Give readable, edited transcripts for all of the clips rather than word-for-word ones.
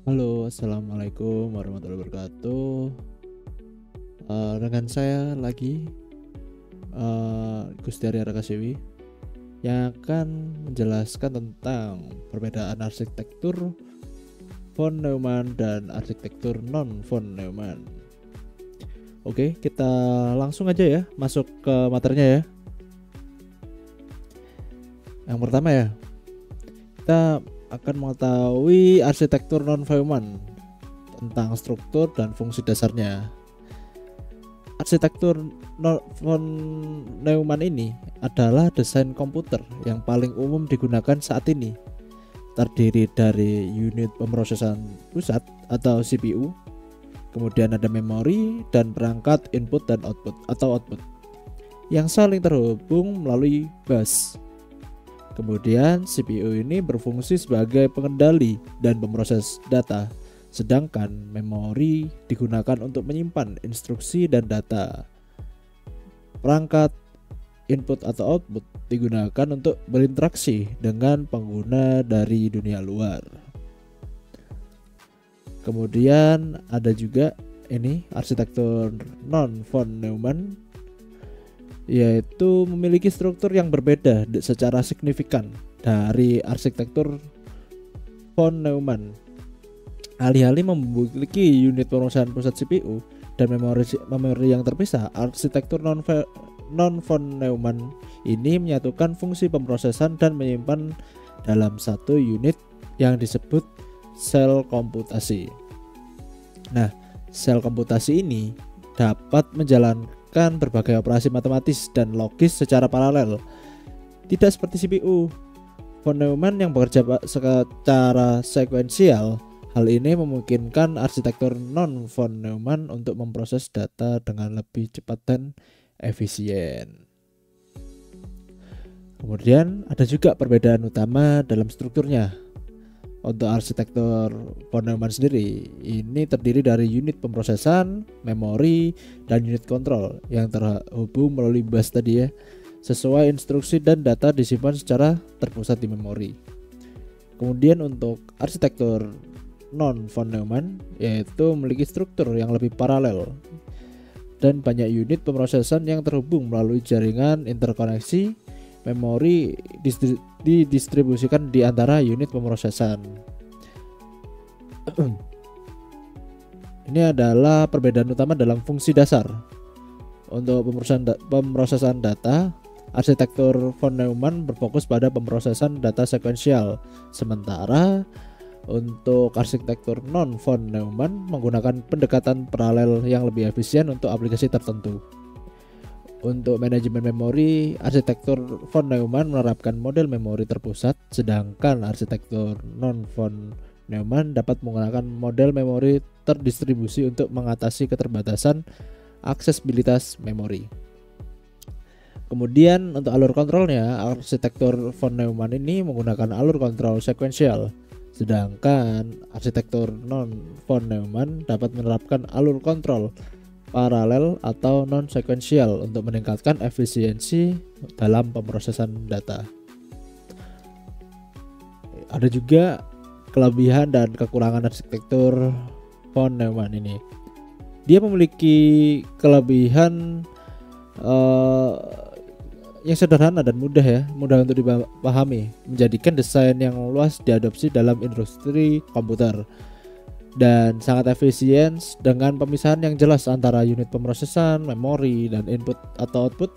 Halo, assalamualaikum warahmatullahi wabarakatuh. Dengan saya lagi Gusti Arya Rakasiwi yang akan menjelaskan tentang perbedaan arsitektur von Neumann dan arsitektur non von Neumann. Oke, kita langsung aja ya masuk ke materinya ya. Yang pertama ya, kita akan mengetahui arsitektur non Neumann tentang struktur dan fungsi dasarnya. Arsitektur von Neumann ini adalah desain komputer yang paling umum digunakan saat ini. Terdiri dari unit pemrosesan pusat atau CPU, kemudian ada memori dan perangkat input dan output yang saling terhubung melalui bus. Kemudian CPU ini berfungsi sebagai pengendali dan pemroses data, sedangkan memori digunakan untuk menyimpan instruksi dan data. Perangkat input atau output digunakan untuk berinteraksi dengan pengguna dari dunia luar. Kemudian ada juga ini arsitektur non von Neumann, yaitu memiliki struktur yang berbeda secara signifikan dari arsitektur von Neumann. Alih-alih memiliki unit pemrosesan pusat CPU dan memori yang terpisah, arsitektur non von Neumann ini menyatukan fungsi pemrosesan dan menyimpan dalam satu unit yang disebut sel komputasi. Nah, sel komputasi ini dapat menjalankan berbagai operasi matematis dan logis secara paralel. Tidak seperti CPU von Neumann yang bekerja secara sekuensial. Hal ini memungkinkan arsitektur non von Neumann untuk memproses data dengan lebih cepat dan efisien. Kemudian ada juga perbedaan utama dalam strukturnya. Untuk arsitektur von Neumann sendiri, ini terdiri dari unit pemrosesan, memori, dan unit kontrol yang terhubung melalui bus tadi ya, sesuai instruksi dan data disimpan secara terpusat di memori. Kemudian untuk arsitektur non von Neumann, yaitu memiliki struktur yang lebih paralel dan banyak unit pemrosesan yang terhubung melalui jaringan interkoneksi. Memori didistribusikan di antara unit pemrosesan. Ini adalah perbedaan utama dalam fungsi dasar. Untuk pemrosesan data, arsitektur von Neumann berfokus pada pemrosesan data sekuensial, sementara untuk arsitektur non von Neumann menggunakan pendekatan paralel yang lebih efisien untuk aplikasi tertentu. Untuk manajemen memori, arsitektur von Neumann menerapkan model memori terpusat, sedangkan arsitektur non von Neumann dapat menggunakan model memori terdistribusi untuk mengatasi keterbatasan aksesibilitas memori. Kemudian untuk alur kontrolnya, arsitektur von Neumann ini menggunakan alur kontrol sekuensial, sedangkan arsitektur non von Neumann dapat menerapkan alur kontrol paralel atau non sekuensial untuk meningkatkan efisiensi dalam pemrosesan data. Ada juga kelebihan dan kekurangan arsitektur von Neumann ini. Dia memiliki kelebihan yang sederhana dan mudah untuk dipahami, menjadikan desain yang luas diadopsi dalam industri komputer, dan sangat efisien dengan pemisahan yang jelas antara unit pemrosesan, memori, dan input atau output.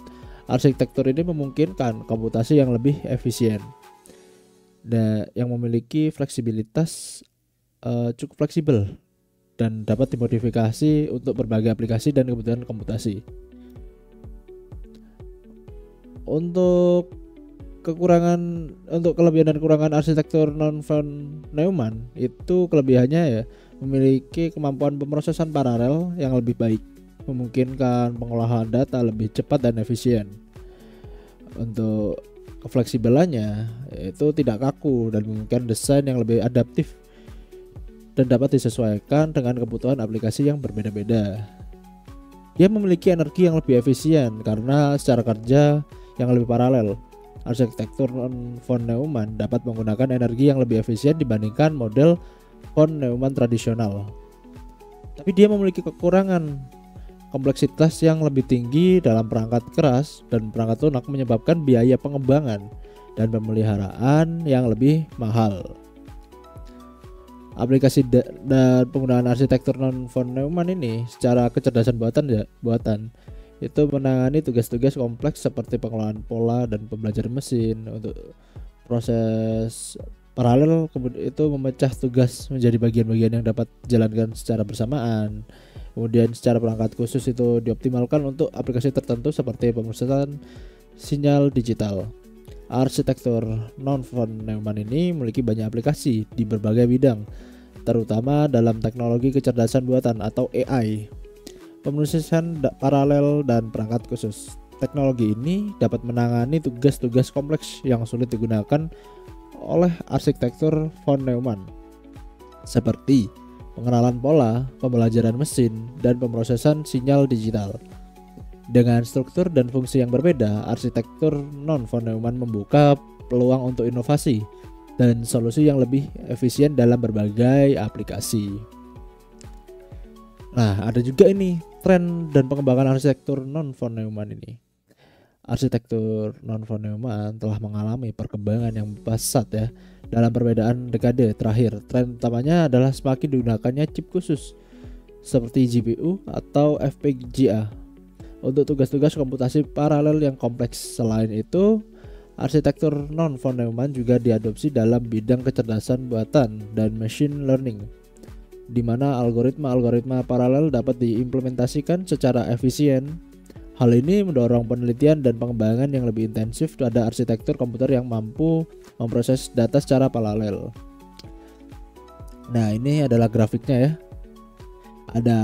Arsitektur ini memungkinkan komputasi yang lebih efisien dan yang memiliki fleksibilitas cukup fleksibel dan dapat dimodifikasi untuk berbagai aplikasi dan kebutuhan komputasi. Untuk kelebihan dan kekurangan arsitektur non von Neumann, itu kelebihannya ya memiliki kemampuan pemrosesan paralel yang lebih baik, memungkinkan pengolahan data lebih cepat dan efisien. Untuk kefleksibelannya, itu tidak kaku dan memungkinkan desain yang lebih adaptif dan dapat disesuaikan dengan kebutuhan aplikasi yang berbeda-beda. Dia memiliki energi yang lebih efisien karena secara kerja yang lebih paralel. Arsitektur von Neumann dapat menggunakan energi yang lebih efisien dibandingkan model von Neumann tradisional. Tapi dia memiliki kekurangan. Kompleksitas yang lebih tinggi dalam perangkat keras dan perangkat lunak menyebabkan biaya pengembangan dan pemeliharaan yang lebih mahal. Aplikasi dan penggunaan arsitektur non von Neumann ini secara kecerdasan buatan itu menangani tugas-tugas kompleks seperti pengelolaan pola dan pembelajaran mesin. Untuk proses paralel kemudian itu memecah tugas menjadi bagian-bagian yang dapat dijalankan secara bersamaan. Kemudian secara perangkat khusus itu dioptimalkan untuk aplikasi tertentu seperti pemrosesan sinyal digital. Arsitektur non von Neumann ini memiliki banyak aplikasi di berbagai bidang, terutama dalam teknologi kecerdasan buatan atau AI, pemrosesan paralel dan perangkat khusus. Teknologi ini dapat menangani tugas-tugas kompleks yang sulit digunakan oleh arsitektur von Neumann, seperti pengenalan pola, pembelajaran mesin, dan pemrosesan sinyal digital. Dengan struktur dan fungsi yang berbeda, arsitektur non von Neumann membuka peluang untuk inovasi dan solusi yang lebih efisien dalam berbagai aplikasi. Nah, ada juga ini tren dan pengembangan arsitektur non von Neumann ini. Arsitektur non von Neumann telah mengalami perkembangan yang pesat ya. Dalam perbedaan dekade terakhir, tren utamanya adalah semakin digunakannya chip khusus seperti GPU atau FPGA untuk tugas-tugas komputasi paralel yang kompleks. Selain itu, arsitektur non von Neumann juga diadopsi dalam bidang kecerdasan buatan dan machine learning, di mana algoritma-algoritma paralel dapat diimplementasikan secara efisien. Hal ini mendorong penelitian dan pengembangan yang lebih intensif pada arsitektur komputer yang mampu memproses data secara paralel. Nah, ini adalah grafiknya ya. Ada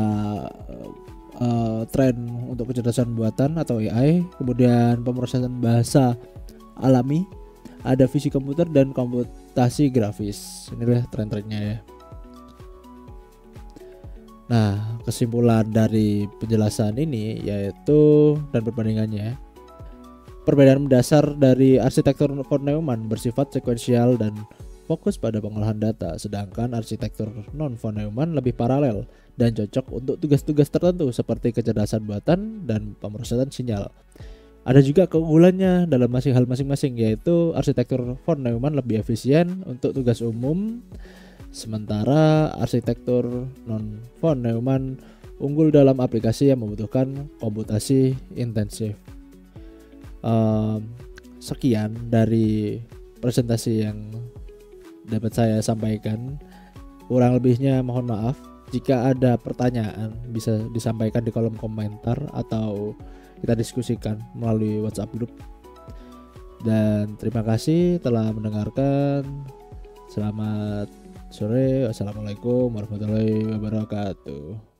tren untuk kecerdasan buatan atau AI, kemudian pemrosesan bahasa alami, ada visi komputer dan komputasi grafis. Inilah tren-trennya ya. Nah, kesimpulan dari penjelasan ini yaitu dan perbandingannya, perbedaan mendasar dari arsitektur von Neumann bersifat sekuensial dan fokus pada pengolahan data, sedangkan arsitektur non von Neumann lebih paralel dan cocok untuk tugas-tugas tertentu seperti kecerdasan buatan dan pemrosesan sinyal. Ada juga keunggulannya dalam hal masing-masing, yaitu arsitektur von Neumann lebih efisien untuk tugas umum, sementara arsitektur non von Neumann unggul dalam aplikasi yang membutuhkan komputasi intensif. Sekian dari presentasi yang dapat saya sampaikan. Kurang lebihnya mohon maaf. Jika ada pertanyaan bisa disampaikan di kolom komentar atau kita diskusikan melalui WhatsApp group. Dan terima kasih telah mendengarkan. Selamat sore. Wassalamualaikum warahmatullahi wabarakatuh.